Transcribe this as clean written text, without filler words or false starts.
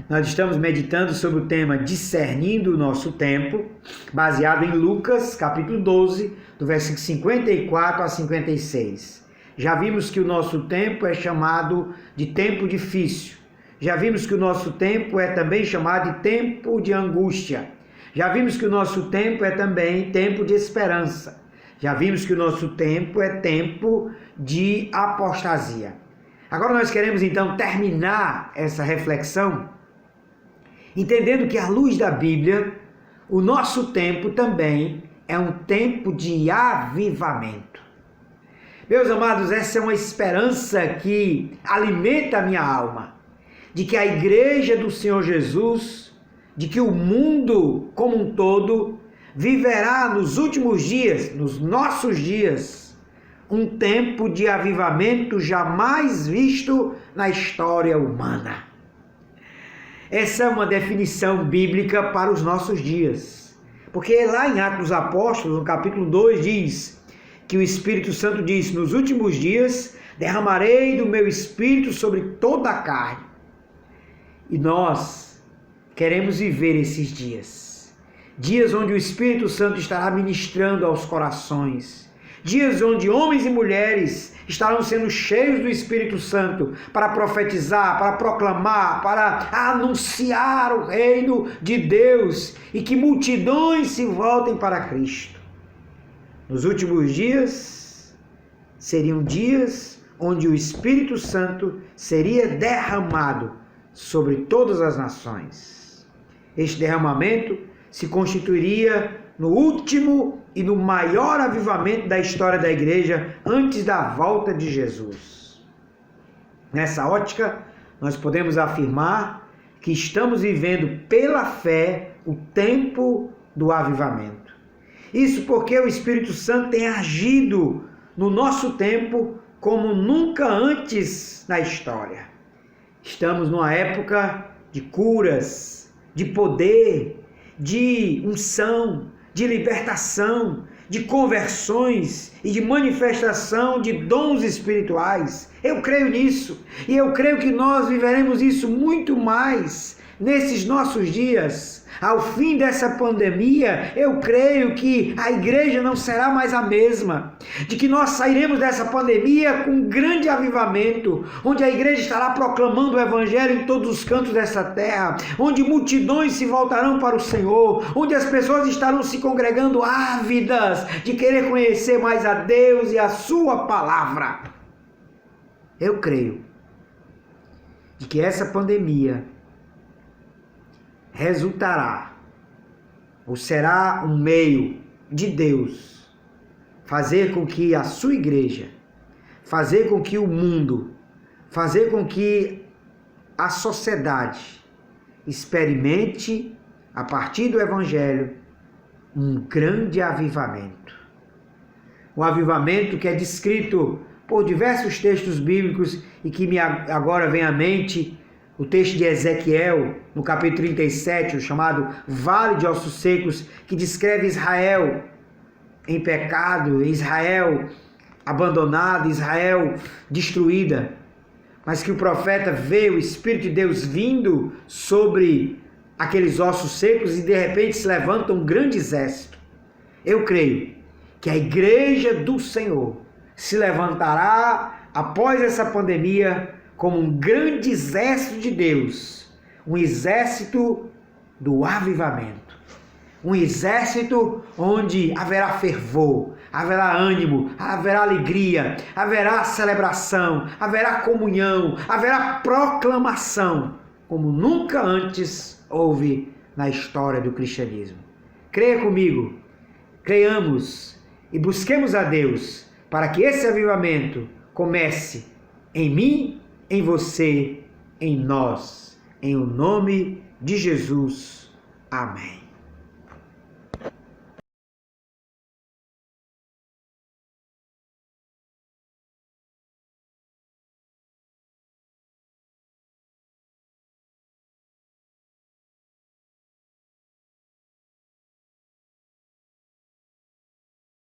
Nós estamos meditando sobre o tema Discernindo o Nosso Tempo, baseado em Lucas, capítulo 12, do versículo 54 a 56. Já vimos que o nosso tempo é chamado de tempo difícil. Já vimos que o nosso tempo é também chamado de tempo de angústia. Já vimos que o nosso tempo é também tempo de esperança. Já vimos que o nosso tempo é tempo de apostasia. Agora nós queremos então terminar essa reflexão entendendo que à luz da Bíblia, o nosso tempo também é um tempo de avivamento. Meus amados, essa é uma esperança que alimenta a minha alma, de que a igreja do Senhor Jesus, de que o mundo como um todo viverá nos últimos dias, nos nossos dias, um tempo de avivamento jamais visto na história humana. Essa é uma definição bíblica para os nossos dias. Porque lá em Atos dos Apóstolos, no capítulo 2, diz que o Espírito Santo diz: nos últimos dias derramarei do meu Espírito sobre toda a carne. E nós queremos viver esses dias. Dias onde o Espírito Santo estará ministrando aos corações. Dias onde homens e mulheres estarão sendo cheios do Espírito Santo para profetizar, para proclamar, para anunciar o reino de Deus e que multidões se voltem para Cristo. Nos últimos dias, seriam dias onde o Espírito Santo seria derramado sobre todas as nações. Este derramamento se constituiria no último e no maior avivamento da história da igreja antes da volta de Jesus. Nessa ótica, nós podemos afirmar que estamos vivendo pela fé o tempo do avivamento. Isso porque o Espírito Santo tem agido no nosso tempo como nunca antes na história. Estamos numa época de curas, de poder, de unção, de libertação, de conversões e de manifestação de dons espirituais. Eu creio nisso e eu creio que nós viveremos isso muito mais nesses nossos dias. Ao fim dessa pandemia, eu creio que a igreja não será mais a mesma, de que nós sairemos dessa pandemia com um grande avivamento, onde a igreja estará proclamando o evangelho em todos os cantos dessa terra, onde multidões se voltarão para o Senhor, onde as pessoas estarão se congregando ávidas de querer conhecer mais a Deus e a sua palavra. Eu creio de que essa pandemia resultará, ou será um meio de Deus fazer com que a sua igreja, fazer com que o mundo, fazer com que a sociedade experimente, a partir do Evangelho, um grande avivamento. Um avivamento que é descrito por diversos textos bíblicos e que agora vem à mente o texto de Ezequiel, no capítulo 37, o chamado Vale de Ossos Secos, que descreve Israel em pecado, Israel abandonada, Israel destruída, mas que o profeta vê o Espírito de Deus vindo sobre aqueles ossos secos e de repente se levanta um grande exército. Eu creio que a igreja do Senhor se levantará após essa pandemia como um grande exército de Deus, um exército do avivamento, um exército onde haverá fervor, haverá ânimo, haverá alegria, haverá celebração, haverá comunhão, haverá proclamação, como nunca antes houve na história do cristianismo. Creia comigo, creiamos e busquemos a Deus para que esse avivamento comece em mim, em você, em nós, em o nome de Jesus. Amém.